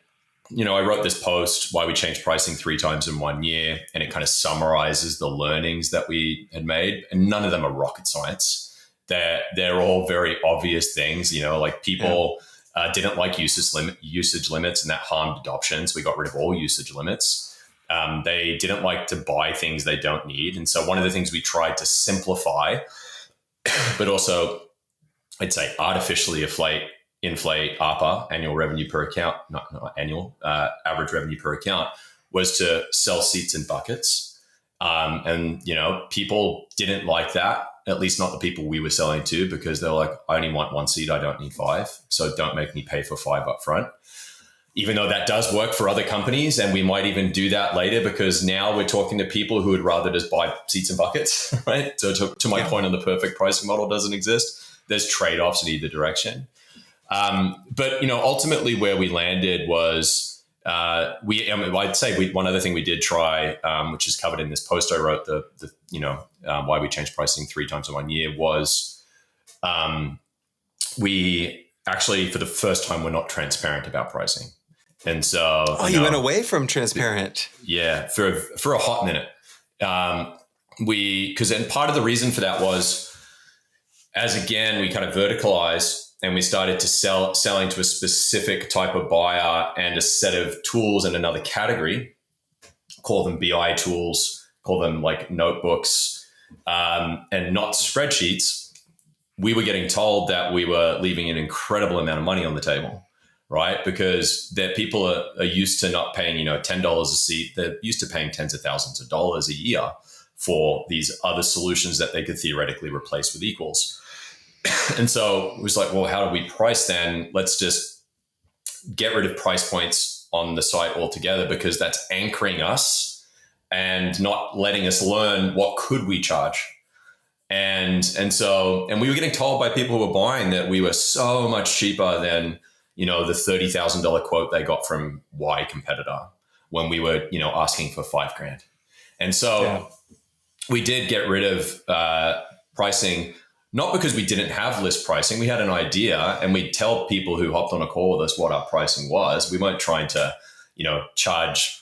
I wrote this post, why we changed pricing 3 times in 1 year, and it kind of summarizes the learnings that we had made. And none of them are rocket science. They're all very obvious things, like people didn't like usage limits, and that harmed adoption. So we got rid of all usage limits. They didn't like to buy things they don't need. And so one of the things we tried to simplify, but also I'd say artificially inflate ARPA, annual revenue per account, not annual, average revenue per account, was to sell seats in buckets. And people didn't like that, at least not the people we were selling to, because they're like, I only want 1 seat, I don't need 5. So don't make me pay for 5 up front. Even though that does work for other companies, and we might even do that later, because now we're talking to people who would rather just buy seats in buckets, right? So to my point on the perfect pricing model doesn't exist. There's trade-offs in either direction. But ultimately where we landed was I'd say one other thing we did try, which is covered in this post I wrote, why we changed pricing 3 times in 1 year, was we actually, for the first time, were not transparent about pricing. And so you went away from transparent. Yeah, for a hot minute. And part of the reason for that was, as again, we kind of verticalized and we started to selling to a specific type of buyer and a set of tools in another category, call them BI tools, call them like notebooks, and not spreadsheets. We were getting told that we were leaving an incredible amount of money on the table, right? Because that people are used to not paying, $10 a seat. They're used to paying tens of thousands of dollars a year for these other solutions that they could theoretically replace with equals. And so it was like, well, how do we price then? Let's just get rid of price points on the site altogether, because that's anchoring us and not letting us learn what could we charge. And we were getting told by people who were buying that we were so much cheaper than, the $30,000 quote they got from Y competitor when we were, asking for $5,000. And so we did get rid of pricing. Not because we didn't have list pricing. We had an idea, and we'd tell people who hopped on a call with us what our pricing was. We weren't trying to, charge,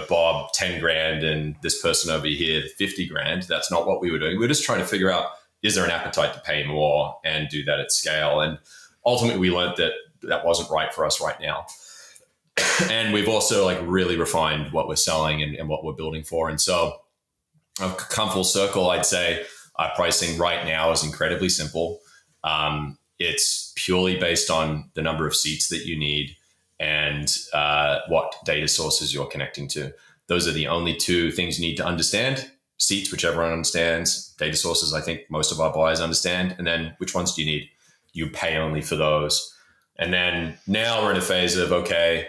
Bob $10,000 and this person over here $50,000. That's not what we were doing. We were just trying to figure out, is there an appetite to pay more and do that at scale? And ultimately we learned that wasn't right for us right now. And we've also really refined what we're selling and what we're building for. And so I've come full circle. I'd say our pricing right now is incredibly simple. It's purely based on the number of seats that you need and what data sources you're connecting to. Those are the only 2 things you need to understand. seats, which everyone understands, data sources, I think most of our buyers understand, and then which ones do you need? You pay only for those. And then now we're in a phase of, okay,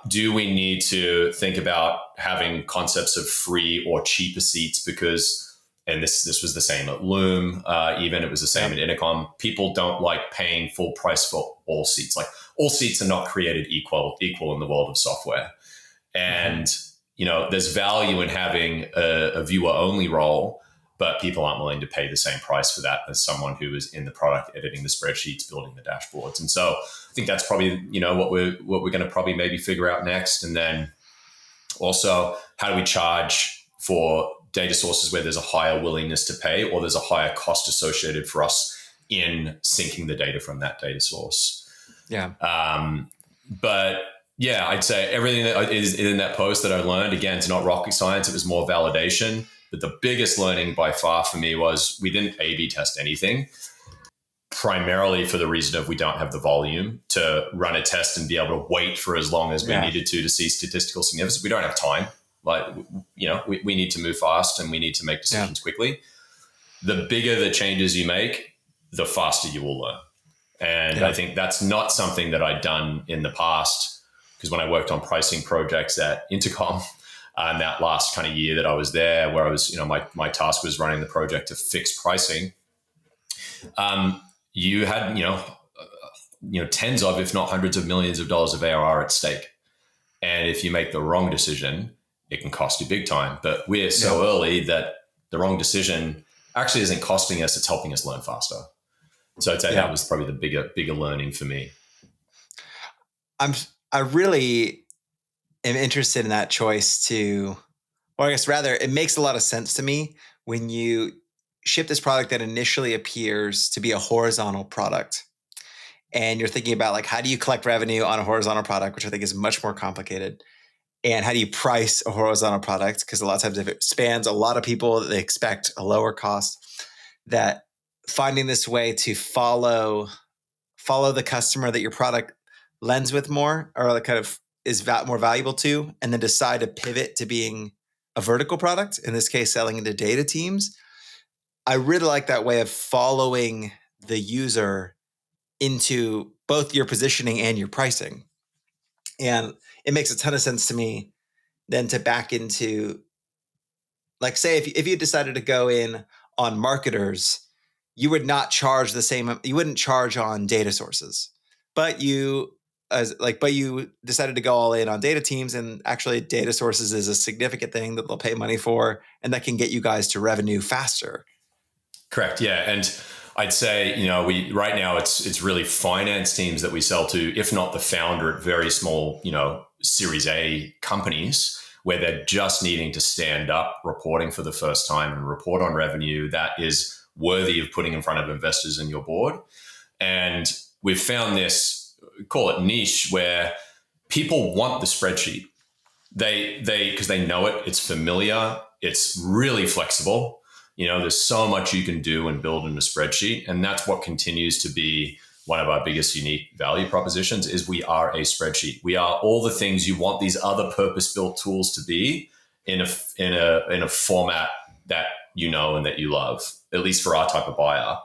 do we need to think about having concepts of free or cheaper seats? Because, and this was the same at Loom, even it was the same at Intercom. People don't like paying full price for all seats. Like all seats are not created equal in the world of software. And, there's value in having a viewer only role, but people aren't willing to pay the same price for that as someone who is in the product, editing the spreadsheets, building the dashboards. And so I think that's probably, what we're going to probably maybe figure out next. And then also, how do we charge for data sources where there's a higher willingness to pay or there's a higher cost associated for us in syncing the data from that data source? Yeah. But yeah, I'd say everything that is in that post that I learned, again, it's not rocket science. It was more validation. But the biggest learning by far for me was we didn't A/B test anything, primarily for the reason of we don't have the volume to run a test and be able to wait for as long as we needed to see statistical significance. We don't have time. Like, we need to move fast and we need to make decisions quickly. The bigger the changes you make, the faster you will learn. And I think that's not something that I'd done in the past, because when I worked on pricing projects at Intercom, and that last kind of year that I was there, where I was, my task was running the project to fix pricing. You had, tens of, if not hundreds of millions of dollars of ARR at stake. And if you make the wrong decision, it can cost you big time. But we're so early that the wrong decision actually isn't costing us, it's helping us learn faster. So I'd say that was probably the bigger learning for me. I really am interested in that choice or I guess rather, it makes a lot of sense to me when you ship this product that initially appears to be a horizontal product. And you're thinking about like, how do you collect revenue on a horizontal product, which I think is much more complicated. And how do you price a horizontal product? Because a lot of times if it spans a lot of people, they expect a lower cost. That finding this way to follow the customer that your product lends with more, or kind of is more valuable to, and then decide to pivot to being a vertical product, in this case, selling into data teams. I really like that way of following the user into both your positioning and your pricing. And it makes a ton of sense to me then to back into, like, say, if you decided to go in on marketers, you would not charge the same, you wouldn't charge on data sources, but you decided to go all in on data teams, and actually data sources is a significant thing that they'll pay money for, and that can get you guys to revenue faster. Correct. Yeah. And I'd say, right now it's really finance teams that we sell to, if not the founder at very small, Series A companies, where they're just needing to stand up reporting for the first time and report on revenue that is worthy of putting in front of investors in your board. And we've found this, call it niche, where people want the spreadsheet. Because they know it, it's familiar, it's really flexible. There's so much you can do and build in a spreadsheet. And that's what continues to be one of our biggest unique value propositions is we are a spreadsheet. We are all the things you want these other purpose-built tools to be in a format that and that you love, at least for our type of buyer.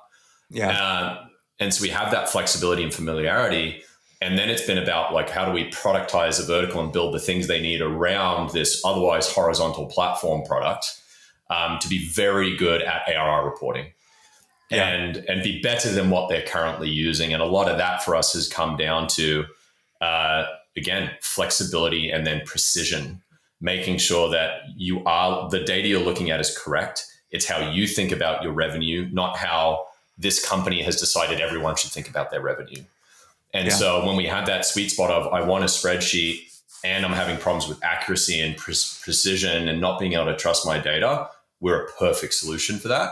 Yeah. And so we have that flexibility and familiarity. And then it's been about like, how do we productize a vertical and build the things they need around this otherwise horizontal platform product to be very good at ARR reporting. Yeah. And be better than what they're currently using. And a lot of that for us has come down to, again, flexibility and then precision, making sure that the data you're looking at is correct. It's how you think about your revenue, not how this company has decided everyone should think about their revenue. And so when we had that sweet spot of I want a spreadsheet and I'm having problems with accuracy and precision and not being able to trust my data, we're a perfect solution for that.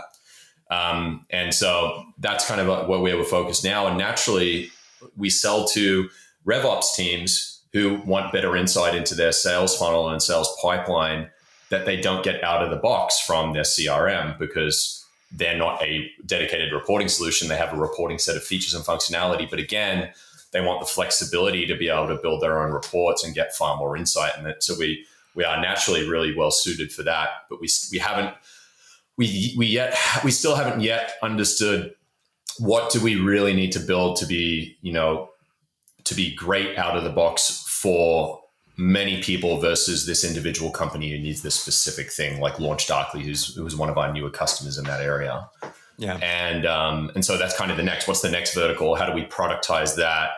And so that's kind of where we're focused now. And naturally, we sell to RevOps teams who want better insight into their sales funnel and sales pipeline that they don't get out of the box from their CRM because they're not a dedicated reporting solution. They have a reporting set of features and functionality. But again, they want the flexibility to be able to build their own reports and get far more insight. And so we we are naturally really well suited for that, but we still haven't yet understood what do we really need to build to be, to be great out of the box for many people versus this individual company who needs this specific thing, like Launch Darkly, who's one of our newer customers in that area. Yeah. And so that's kind of what's the next vertical? How do we productize that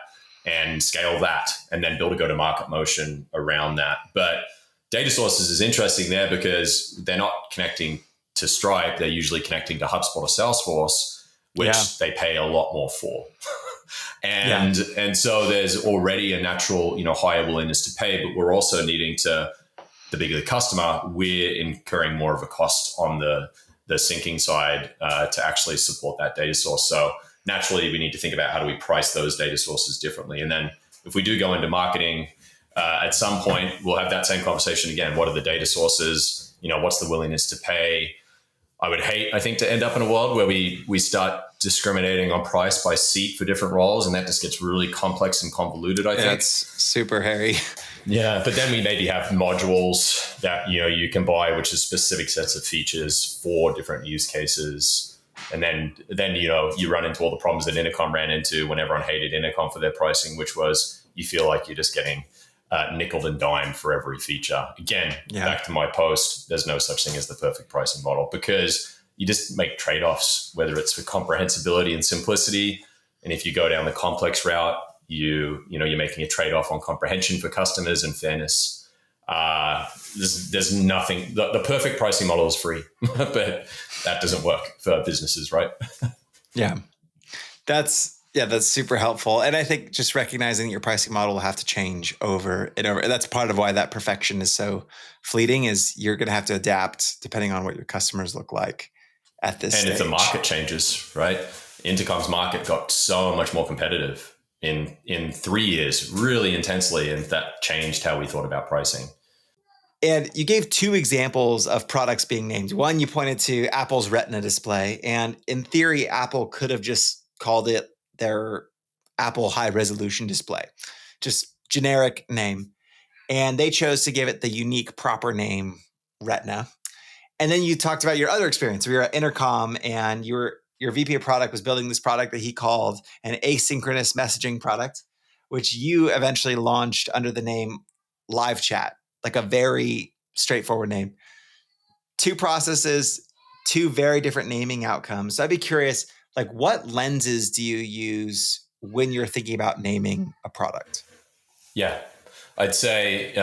and scale that and then build a go-to-market motion around that? But data sources is interesting there because they're not connecting to Stripe. They're usually connecting to HubSpot or Salesforce, which they pay a lot more for. And so there's already a natural, higher willingness to pay, but we're also needing to, the bigger the customer, we're incurring more of a cost on the syncing side to actually support that data source. So naturally, we need to think about how do we price those data sources differently. And then if we do go into marketing, at some point, we'll have that same conversation again. What are the data sources? What's the willingness to pay? I would hate, I think, to end up in a world where we start discriminating on price by seat for different roles, and that just gets really complex and convoluted, I think. It's super hairy. Yeah, but then we maybe have modules that you can buy, which is specific sets of features for different use cases. And then you run into all the problems that Intercom ran into when everyone hated Intercom for their pricing, which was you feel like you're just getting nickel and dime for every feature. Again, back to my post, there's no such thing as the perfect pricing model because you just make trade-offs, whether it's for comprehensibility and simplicity. And if you go down the complex route, you're making a trade-off on comprehension for customers and fairness. There's nothing, the perfect pricing model is free, but that doesn't work for businesses, right? Yeah. That's super helpful. And I think just recognizing that your pricing model will have to change over and over. And that's part of why that perfection is so fleeting, is you're going to have to adapt depending on what your customers look like at this stage. And if the market changes, right? Intercom's market got so much more competitive in 3 years, really intensely. And that changed how we thought about pricing. And you gave two examples of products being named. One, you pointed to Apple's Retina display. And in theory, Apple could have just called it their Apple high resolution display, just generic name. And they chose to give it the unique proper name, Retina. And then you talked about your other experience. We were at Intercom and your VP of product was building this product that he called an asynchronous messaging product, which you eventually launched under the name Live Chat, like a very straightforward name. Two processes, two very different naming outcomes. So I'd be curious, like, what lenses do you use when you're thinking about naming a product? Yeah, I'd say,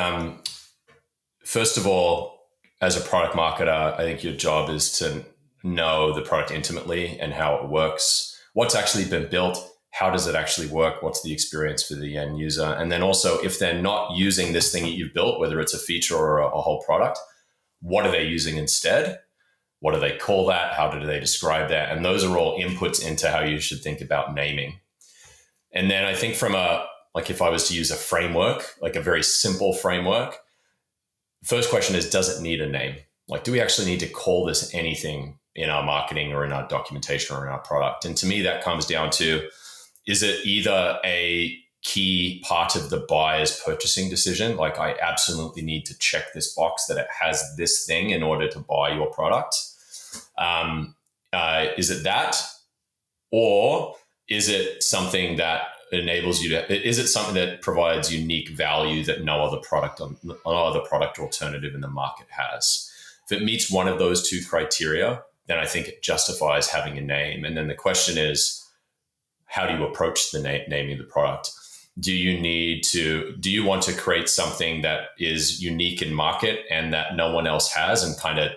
first of all, as a product marketer, I think your job is to know the product intimately and how it works, what's actually been built, how does it actually work, what's the experience for the end user. And then also, if they're not using this thing that you've built, whether it's a feature or a whole product, what are they using instead? What do they call that? How do they describe that? And those are all inputs into how you should think about naming. And then I think if I was to use a framework, like a very simple framework, first question is, does it need a name? Like, do we actually need to call this anything in our marketing or in our documentation or in our product? And to me, that comes down to, is it either a key part of the buyer's purchasing decision? Like, I absolutely need to check this box that it has this thing in order to buy your product. Is it that? Or is it something that enables you to, is it something that provides unique value that no other product alternative in the market has? If it meets one of those two criteria, then I think it justifies having a name. And then the question is, how do you approach the naming of the product? Do you want to create something that is unique in market and that no one else has, and kind of,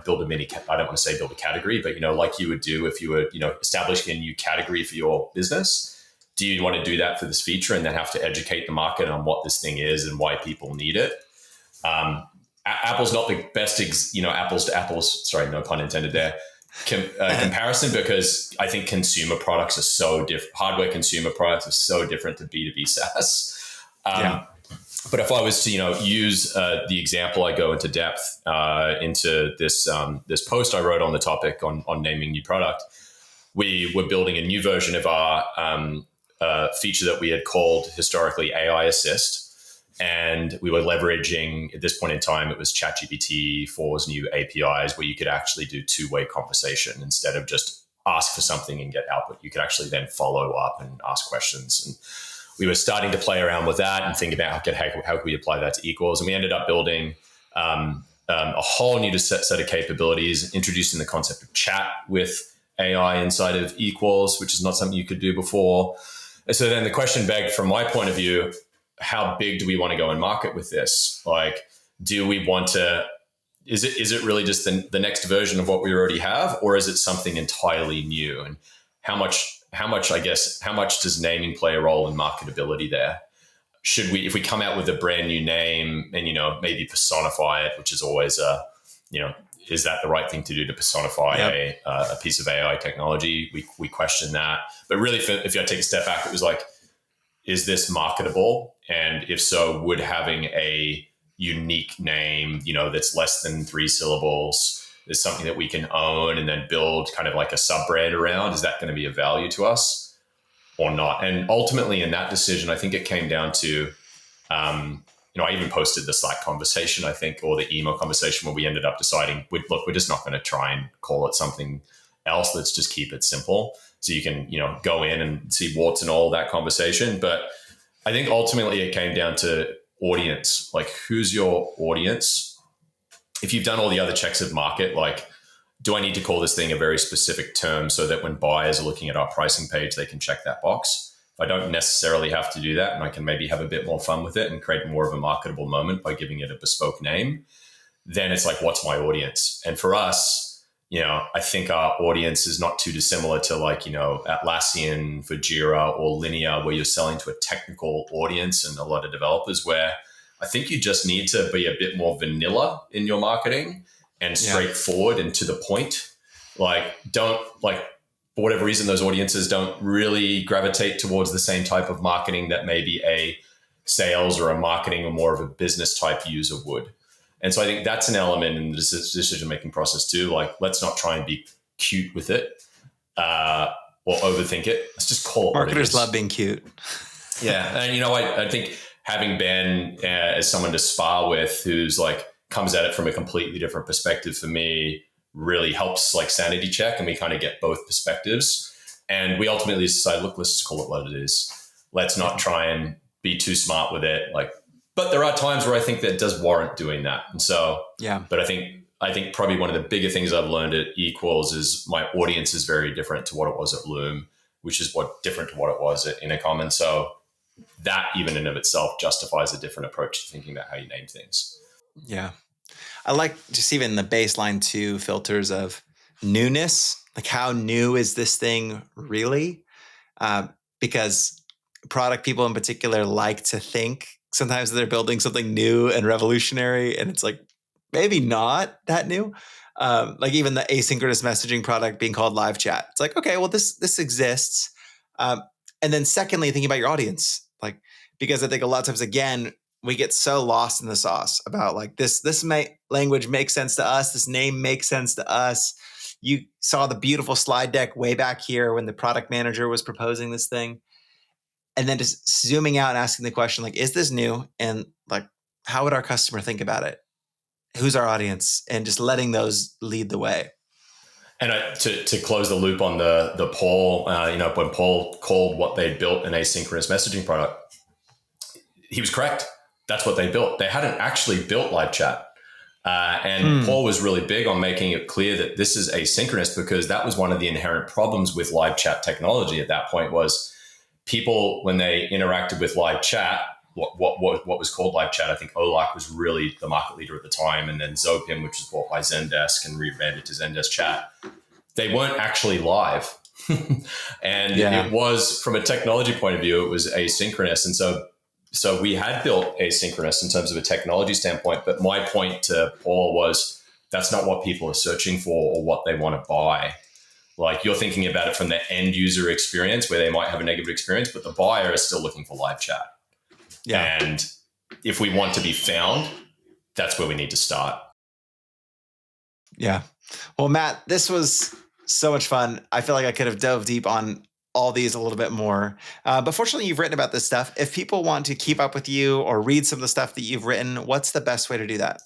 build a I don't want to say build a category, but, like you would do if you were, establishing a new category for your business? Do you want to do that for this feature and then have to educate the market on what this thing is and why people need it? Apple's not the best, apples to apples, sorry, no pun intended there, comparison, because I think consumer products are so different. Hardware consumer products are so different to B2B SaaS. But if I was to, use the example, I go into depth into this post I wrote on the topic on naming new product. We were building a new version of our feature that we had called historically AI Assist. And we were leveraging, at this point in time, it was ChatGPT 4's new APIs where you could actually do two-way conversation instead of just ask for something and get output. You could actually then follow up and ask questions. And we were starting to play around with that and think about how could we apply that to equals. And we ended up building a whole new set of capabilities, introducing the concept of chat with AI inside of equals, which is not something you could do before. And so then the question begged, from my point of view, how big do we want to go and market with this? Like, do we want to, is it really just the next version of what we already have, or is it something entirely new? And how much does naming play a role in marketability there? Should we, if we come out with a brand new name and, maybe personify it, which is always is that the right thing to do, to personify a piece of AI technology? We question that. But really, if I take a step back, it was like, is this marketable? And if so, would having a unique name, that's less than 3 syllables, is something that we can own and then build kind of like a sub brand around? Is that going to be of value to us or not? And ultimately in that decision, I think it came down to, I even posted the Slack conversation, I think, or the email conversation, where we ended up deciding, we're just not going to try and call it something else. Let's just keep it simple. So you can, go in and see warts and all that conversation. But I think ultimately it came down to audience. Like, who's your audience? If you've done all the other checks of market, like, do I need to call this thing a very specific term so that when buyers are looking at our pricing page, they can check that box? If I don't necessarily have to do that, and I can maybe have a bit more fun with it and create more of a marketable moment by giving it a bespoke name, then it's like, what's my audience? And for us, I think our audience is not too dissimilar to Atlassian for Jira or Linear, where you're selling to a technical audience and a lot of developers, where I think you just need to be a bit more vanilla in your marketing and straightforward and to the point. For whatever reason, those audiences don't really gravitate towards the same type of marketing that maybe a sales or a marketing or more of a business type user would. And so I think that's an element in the decision-making process too. Like, let's not try and be cute with it or overthink it. Let's just call it. Marketers love being cute. Yeah. And, I think having Ben as someone to spar with, who's comes at it from a completely different perspective, for me, really helps sanity check, and we kind of get both perspectives. And we ultimately decide, look, let's just call it what it is. Let's not try and be too smart with it. But there are times where I think that does warrant doing that. And so, but I think probably one of the bigger things I've learned at Equals is my audience is very different to what it was at Loom, which is different to what it was at Intercom. And so that even in of itself justifies a different approach to thinking about how you name things. Yeah. I like just even the baseline 2 filters of newness. Like, how new is this thing really? Because product people in particular like to think sometimes they're building something new and revolutionary, and it's maybe not that new. Even the asynchronous messaging product being called live chat. It's okay, well, this exists. And then secondly, thinking about your audience, because I think a lot of times, again, we get so lost in the sauce about this language makes sense to us. This name makes sense to us. You saw the beautiful slide deck way back here when the product manager was proposing this thing. And then just zooming out and asking the question, is this new? And how would our customer think about it? Who's our audience? And just letting those lead the way. And to close the loop on the Paul, when Paul called what they built an asynchronous messaging product, he was correct. That's what they built. They hadn't actually built live chat. Paul was really big on making it clear that this is asynchronous, because that was one of the inherent problems with live chat technology at that point. Was people, when they interacted with live chat, what was called live chat, I think OLAC was really the market leader at the time, and then Zopim, which was bought by Zendesk and rebranded to Zendesk Chat, they weren't actually live. And it was, from a technology point of view, it was asynchronous. And so we had built asynchronous in terms of a technology standpoint. But my point to Paul was, that's not what people are searching for or what they want to buy. You're thinking about it from the end user experience, where they might have a negative experience, but the buyer is still looking for live chat. Yeah. And if we want to be found, that's where we need to start. Yeah. Well, Matt, this was so much fun. I feel like I could have dove deep on all these a little bit more. But fortunately, you've written about this stuff. If people want to keep up with you or read some of the stuff that you've written, what's the best way to do that?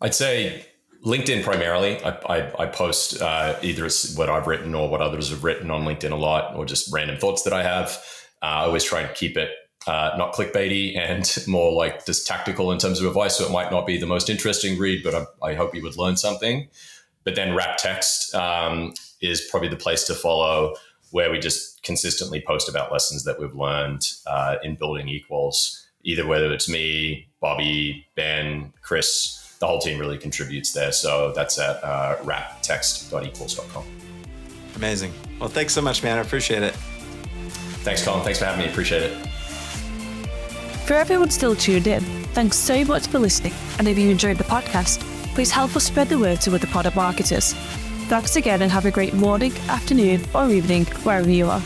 I'd say LinkedIn primarily. I post either what I've written or what others have written on LinkedIn a lot, or just random thoughts that I have. I always try to keep it not clickbaity and more like just tactical in terms of advice. So it might not be the most interesting read, but I hope you would learn something. But then Wrap Text is probably the place to follow, where we just consistently post about lessons that we've learned in building equals, either whether it's me, Bobby, Ben, Chris. The whole team really contributes there. So that's at wraptext.equals.com. Amazing. Well, thanks so much, man. I appreciate it. Thanks, Colin. Thanks for having me. Appreciate it. For everyone still tuned in, thanks so much for listening. And if you enjoyed the podcast, please help us spread the word to other product marketers. Thanks again, and have a great morning, afternoon, or evening, wherever you are.